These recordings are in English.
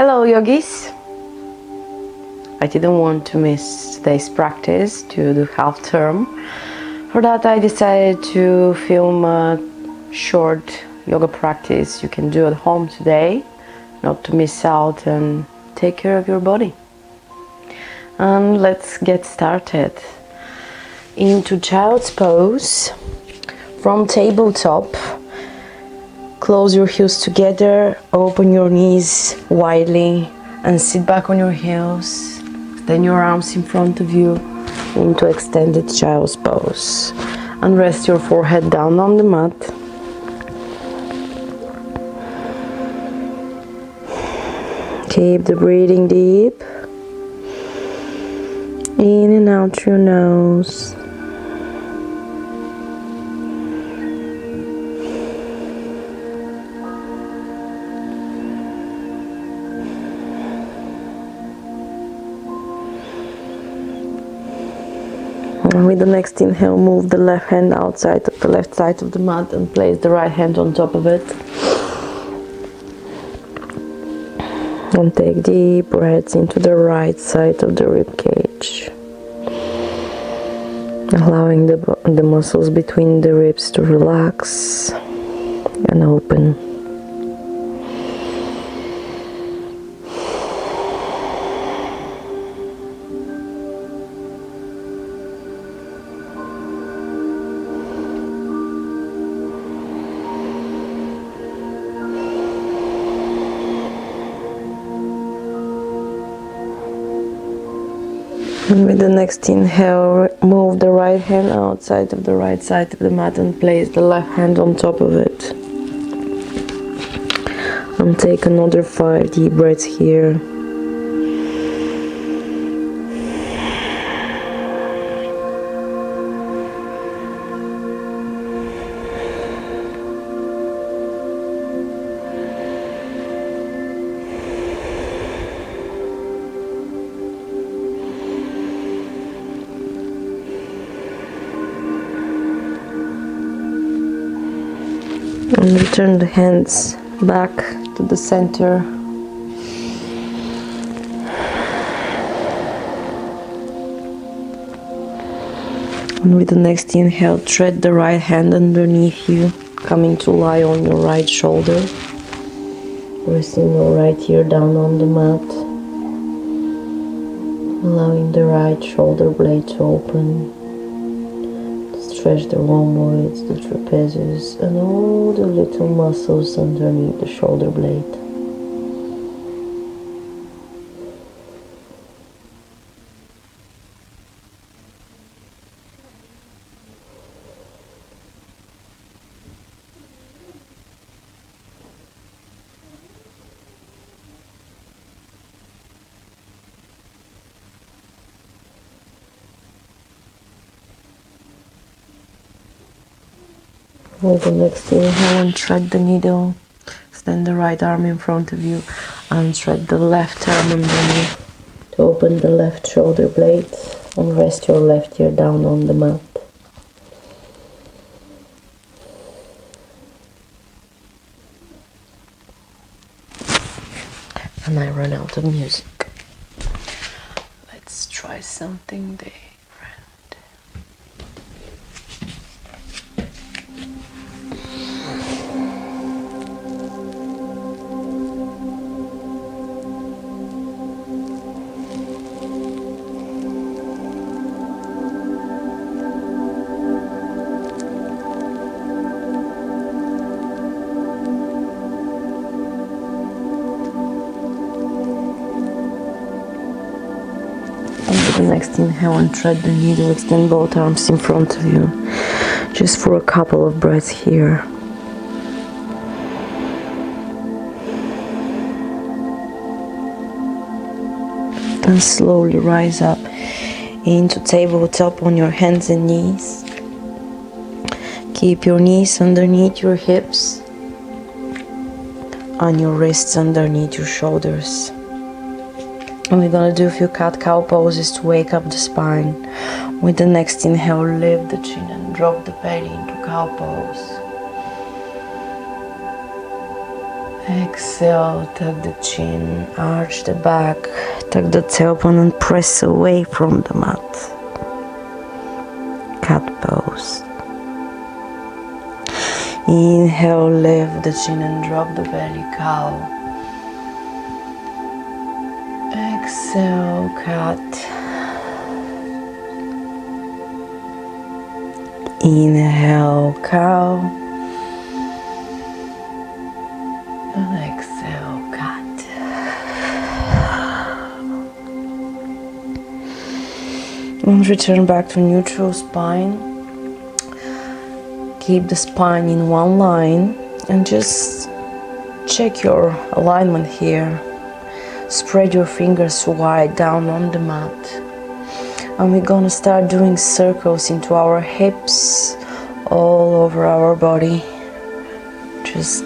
Hello yogis! I didn't want to miss today's practice due to half term. For that I decided to film a short yoga practice you can do at home today, not to miss out and take care of your body. And let's get started. Into child's pose. From tabletop, close your heels together, open your knees widely and sit back on your heels. Extend your arms in front of you into extended child's pose. And rest your forehead down on the mat. Keep the breathing deep. In and out through your nose. And with the next inhale, move the left hand outside of the left side of the mat and place the right hand on top of it. And take deep breaths into the right side of the rib cage. Allowing the muscles between the ribs to relax and open. And with the next inhale, move the right hand outside of the right side of the mat and place the left hand on top of it. And take another 5 deep breaths here. And return the hands back to the center. And with the next inhale, thread the right hand underneath you, coming to lie on your right shoulder. Resting your right ear down on the mat. Allowing the right shoulder blade to open. Stretch the rhomboids, the trapezius, and all the little muscles underneath the shoulder blade. With the next inhale and thread the needle. Extend the right arm in front of you and thread the left arm underneath to open the left shoulder blade and rest your left ear down on the mat. And I run out of music. Let's try something different. The next inhale and thread the needle, extend both arms in front of you, just for a couple of breaths here. And slowly rise up into tabletop on your hands and knees. Keep your knees underneath your hips and your wrists underneath your shoulders. And we're gonna do a few cat-cow poses to wake up the spine. With the next inhale, lift the chin and drop the belly into cow pose. Exhale, tuck the chin, arch the back, tuck the tailbone and press away from the mat. Cat pose. Inhale, lift the chin and drop the belly, cow. Exhale, cat. Inhale, cow. And exhale, cat. And return back to neutral spine. Keep the spine in one line and just check your alignment here. Spread your fingers wide down on the mat. And we're gonna start doing circles into our hips, all over our body. Just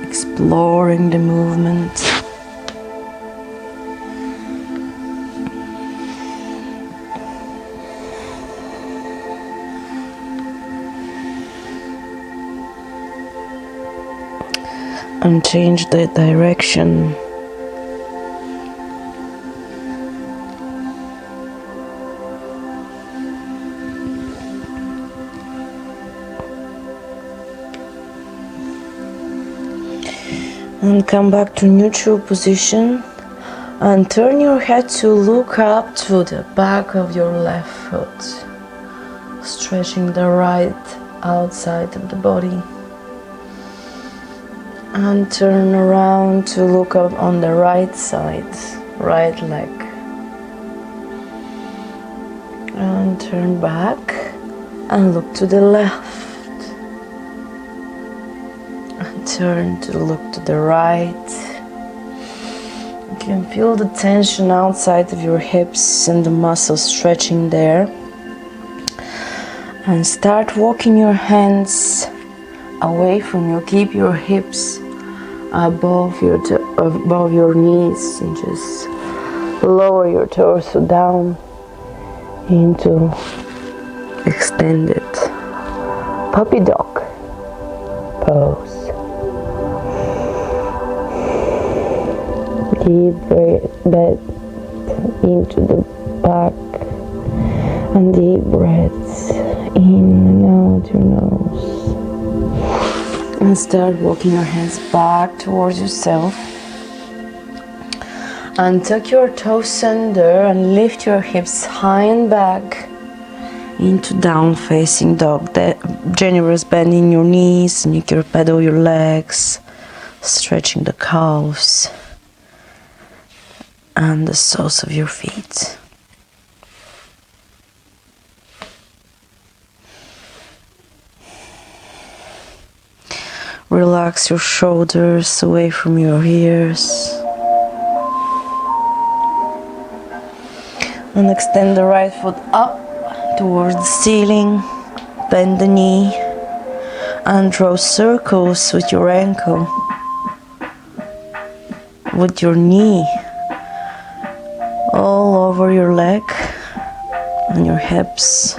exploring the movement. And change the direction. And come back to neutral position and turn your head to look up to the back of your left foot, stretching the right outside of the body. And turn around to look up on the right side, right leg. And turn back and look to the left. And turn to look to the right. You can feel the tension outside of your hips and the muscles stretching there. And start walking your hands away from you. Keep your hips above your knees and just lower your torso down into extended puppy dog pose. Deep breath into the back and deep breaths in and out your nose. And start walking your hands back towards yourself. And tuck your toes under and lift your hips high and back into down facing dog. The generous bend in your knees, and you can pedal your legs, stretching the calves and the soles of your feet. Relax your shoulders away from your ears. And extend the right foot up towards the ceiling. Bend the knee and draw circles with your ankle, with your knee, all over your leg and your hips.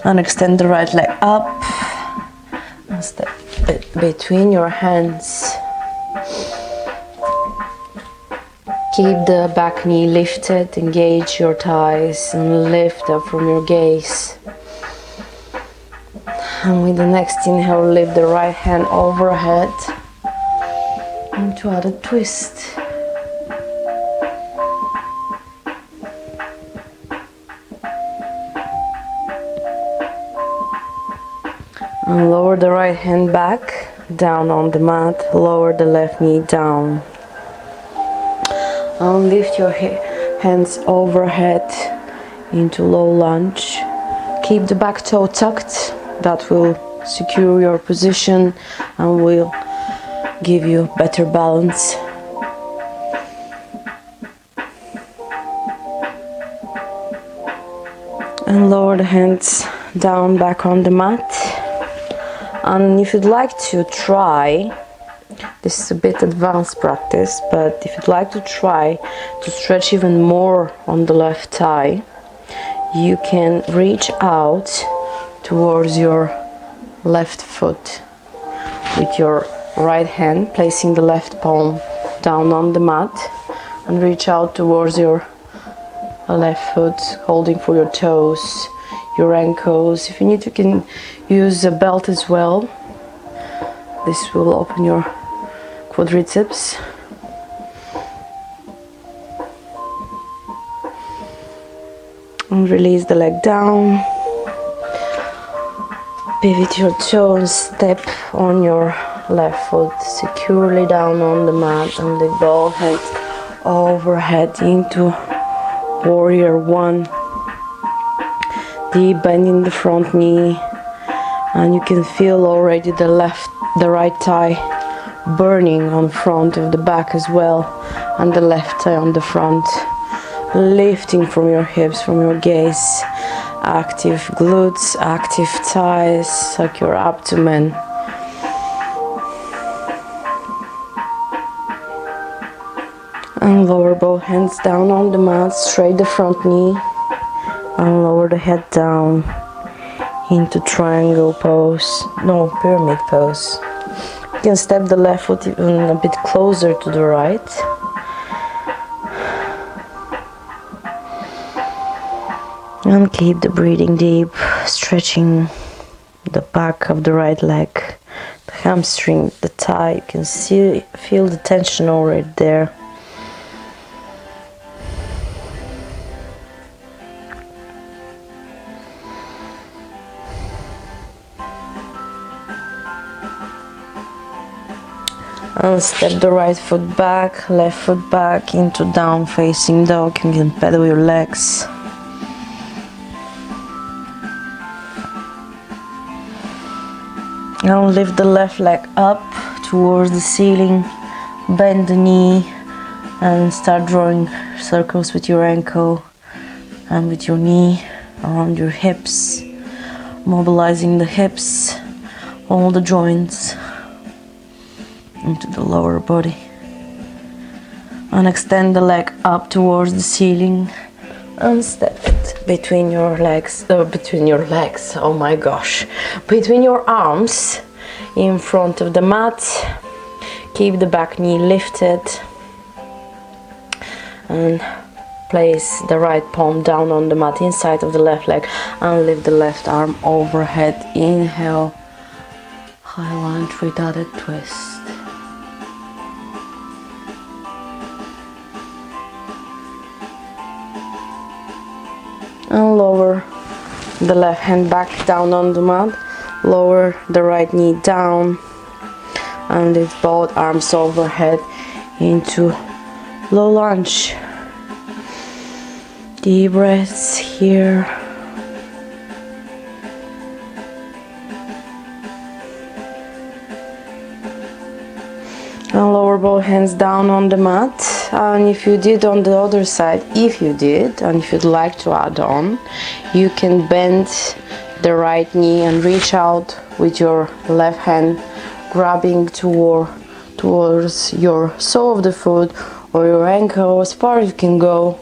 And extend the right leg up and step between your hands. Keep the back knee lifted, engage your thighs and lift up from your gaze. And with the next inhale, lift the right hand overhead into other twist. And lower the right hand back, down on the mat, lower the left knee down. And lift your hands overhead into low lunge. Keep the back toe tucked, that will secure your position and will give you better balance. And lower the hands down back on the mat. And if you'd like to try, this is a bit advanced practice, but if you'd like to try to stretch even more on the left thigh, you can reach out towards your left foot with your right hand, placing the left palm down on the mat, and reach out towards your left foot, holding for your toes, your ankles. If you need, you can use a belt as well. This will open your quadriceps. And release the leg down. Pivot your toe and step on your left foot securely down on the mat, and lift both hands overhead into warrior one. Deep bend in the front knee, and you can feel already the right thigh burning on front of the back as well, and the left thigh on the front, lifting from your hips, from your gaze. Active glutes, active thighs, like your abdomen. And lower both hands down on the mat, straight the front knee, and lower the head down into triangle pose, no, pyramid pose. You can step the left foot even a bit closer to the right. And keep the breathing deep, stretching the back of the right leg, the hamstring, the thigh. You can feel the tension already there. And step the right foot back, left foot back into down facing dog. You can pedal your legs. Now lift the left leg up towards the ceiling, bend the knee, and start drawing circles with your ankle and with your knee around your hips, mobilizing the hips, all the joints into the lower body. And extend the leg up towards the ceiling and step it between your legs, oh my gosh, between your arms in front of the mat. Keep the back knee lifted and place the right palm down on the mat inside of the left leg, and lift the left arm overhead. Inhale, high lunge without a twist. And lower the left hand back down on the mat, lower the right knee down, and lift both arms overhead into low lunge. Deep breaths here. And lower both hands down on the mat. And if you did on the other side, and if you'd like to add on, you can bend the right knee and reach out with your left hand, grabbing towards your sole of the foot or your ankle as far as you can go.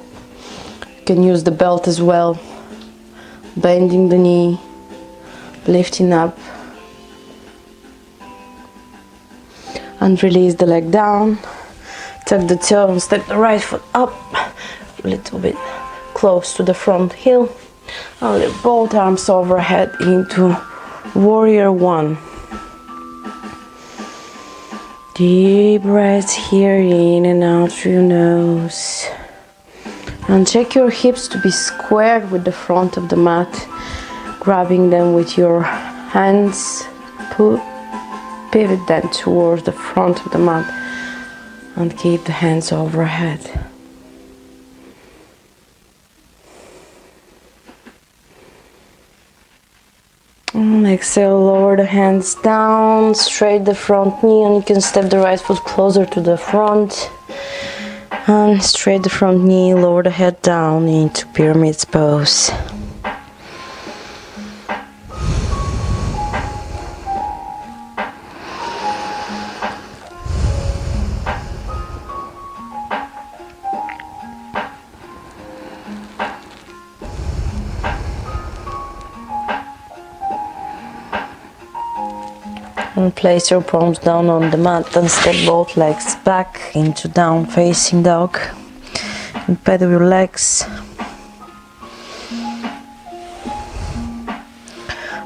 You can use the belt as well, bending the knee, lifting up, and release the leg down. Tuck the toe and step the right foot up a little bit close to the front heel. And lift both arms overhead into warrior one. Deep breaths here, in and out through your nose. And check your hips to be squared with the front of the mat, grabbing them with your hands. Pivot them towards the front of the mat and keep the hands overhead. And exhale, lower the hands down, straight the front knee, and you can step the right foot closer to the front. And straight the front knee, lower the head down into pyramid pose. And place your palms down on the mat and step both legs back into down facing dog. And pedal your legs.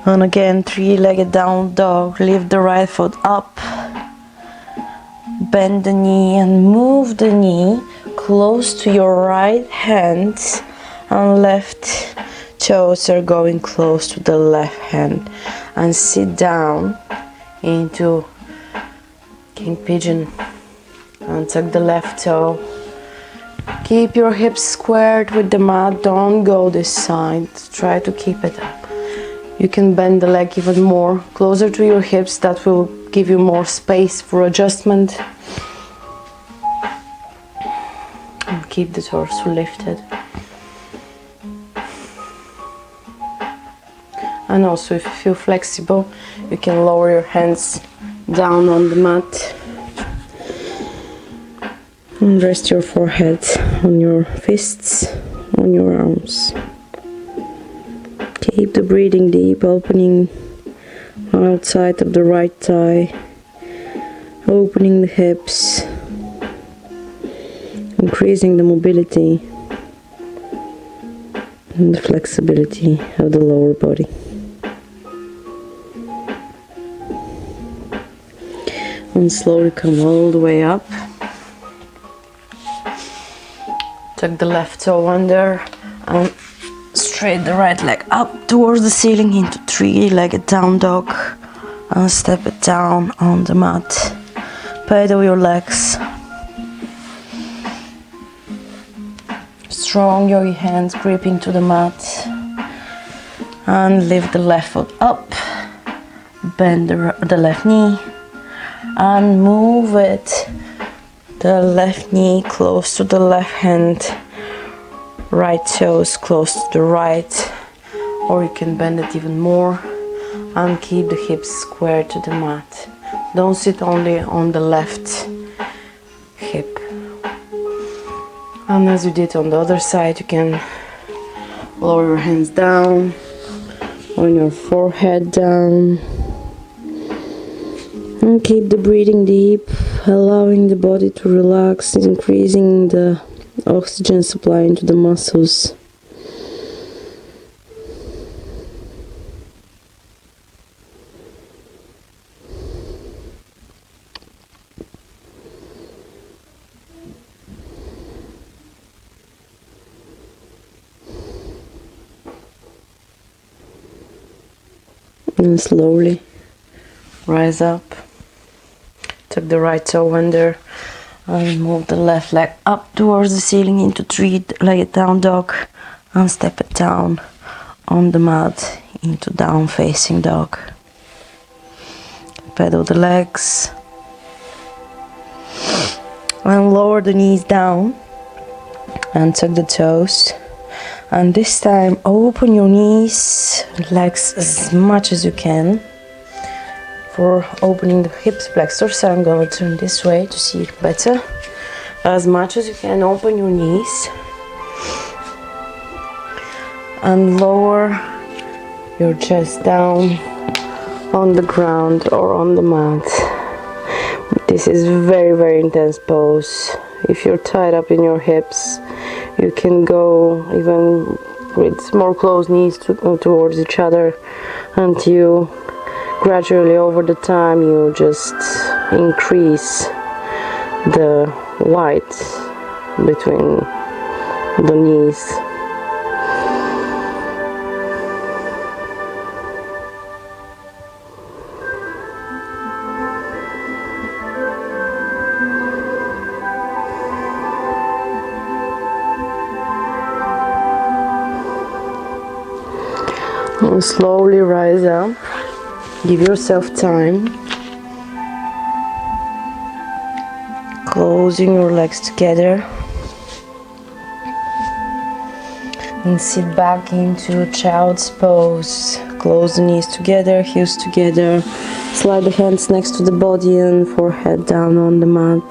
And again, three-legged down dog. Lift the right foot up. Bend the knee and move the knee close to your right hand, and left toes are going close to the left hand. And sit down into King Pigeon and tuck the left toe. Keep your hips squared with the mat, don't go this side, try to keep it up. You can bend the leg even more, closer to your hips, that will give you more space for adjustment. And keep the torso lifted. And also, if you feel flexible, you can lower your hands down on the mat and rest your forehead on your fists, on your arms. Keep the breathing deep, opening outside of the right thigh, opening the hips, increasing the mobility and the flexibility of the lower body. And slowly come all the way up. Tuck the left toe under and straight the right leg up towards the ceiling into three-legged down dog. And step it down on the mat. Pedal your legs. Strong yogi hands gripping to the mat. And lift the left foot up. Bend the left knee. And move it, the left knee close to the left hand, right toes close to the right, or you can bend it even more and keep the hips square to the mat. Don't sit only on the left hip. And as you did on the other side, you can lower your hands down, on your forehead down. And keep the breathing deep, allowing the body to relax, increasing the oxygen supply into the muscles. And slowly rise up. Tuck the right toe under and move the left leg up towards the ceiling into three-legged down dog, and step it down on the mat into down facing dog. Pedal the legs and lower the knees down and tuck the toes. And this time open your knees, legs as much as you can. For opening the hips flexor, so I'm going to turn this way to see it better. As much as you can, open your knees and lower your chest down on the ground or on the mat. This is very, very intense pose. If you're tied up in your hips, you can go even with more closed knees towards each other until gradually over the time you just increase the width between the knees. And slowly rise up. Give yourself time. Closing your legs together. And sit back into child's pose. Close the knees together, heels together. Slide the hands next to the body and forehead down on the mat.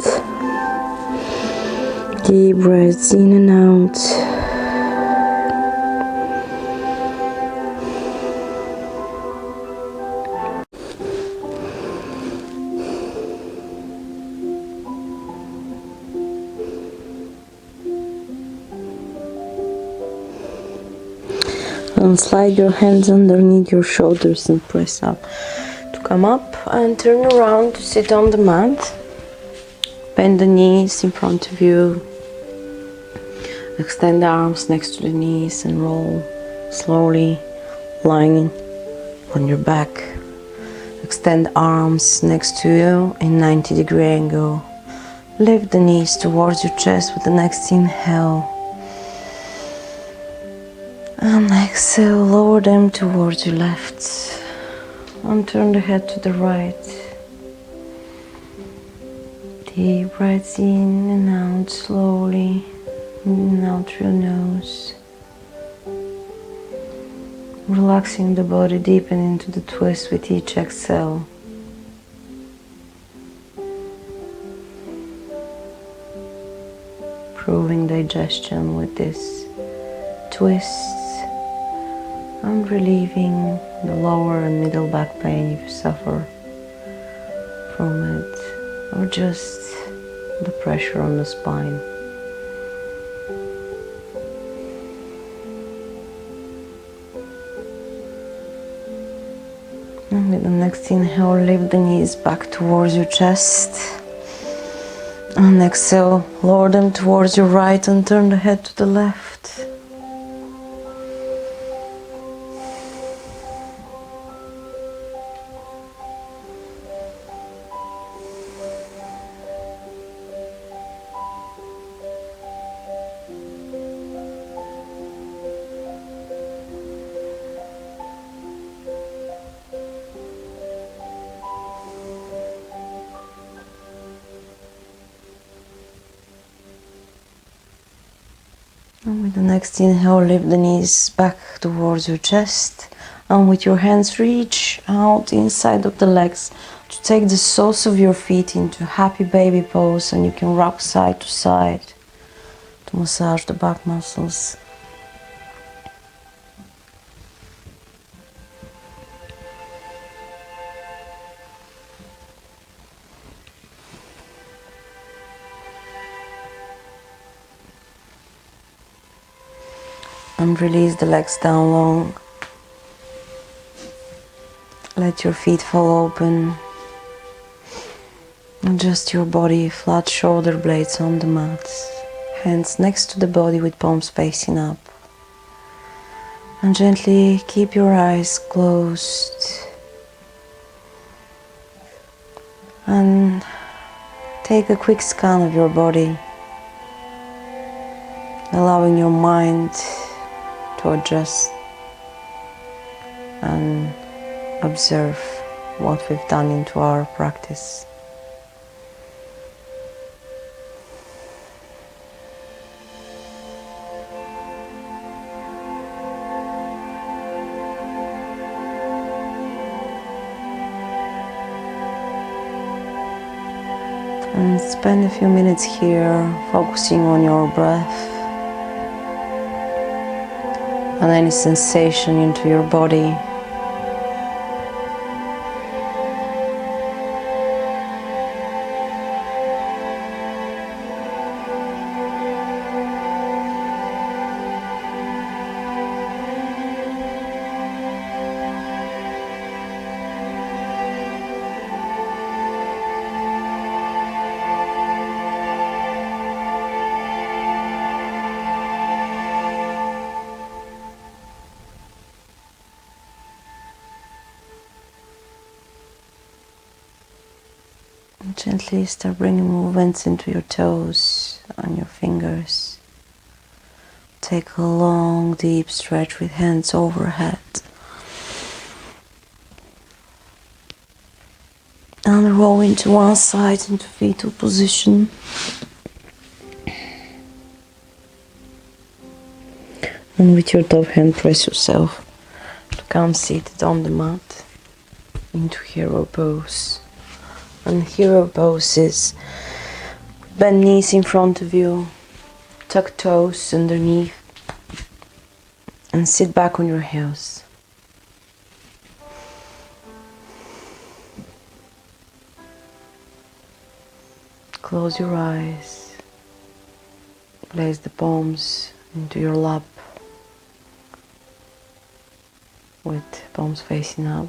Deep breaths in and out. And slide your hands underneath your shoulders and press up to come up, and turn around to sit on the mat. Bend the knees in front of you. Extend the arms next to the knees and roll slowly, lying on your back. Extend arms next to you in 90-degree angle. Lift the knees towards your chest with the next inhale. And exhale, lower them towards your left. And turn the head to the right. Deep breaths in and out slowly. In and out through your nose. Relaxing the body deep and into the twist with each exhale. Improving digestion with this twist. And relieving the lower and middle back pain if you suffer from it, or just the pressure on the spine. And with the next inhale, lift the knees back towards your chest. And exhale, lower them towards your right and turn the head to the left. And with the next inhale, lift the knees back towards your chest, and with your hands reach out inside of the legs to take the soles of your feet into happy baby pose, and you can rock side to side to massage the back muscles. And release the legs down long. Let your feet fall open. Adjust your body, flat shoulder blades on the mat. Hands next to the body with palms facing up. And gently keep your eyes closed. And take a quick scan of your body, allowing your mind to adjust and observe what we've done into our practice. And spend a few minutes here focusing on your breath and any sensation into your body. Gently start bringing movements into your toes and your fingers. Take a long, deep stretch with hands overhead. And roll into one side into fetal position. And with your top hand, press yourself to come seated on the mat into hero pose. And hero pose is bend knees in front of you, tuck toes underneath, and sit back on your heels. Close your eyes, place the palms into your lap, with palms facing up.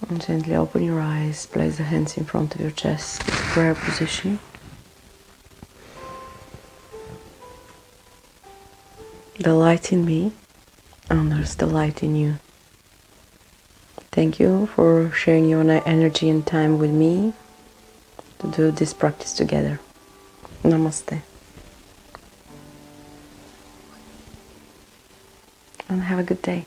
And gently open your eyes, place the hands in front of your chest, prayer position. The light in me honors the light in you. Thank you for sharing your energy and time with me to do this practice together. Namaste. And have a good day.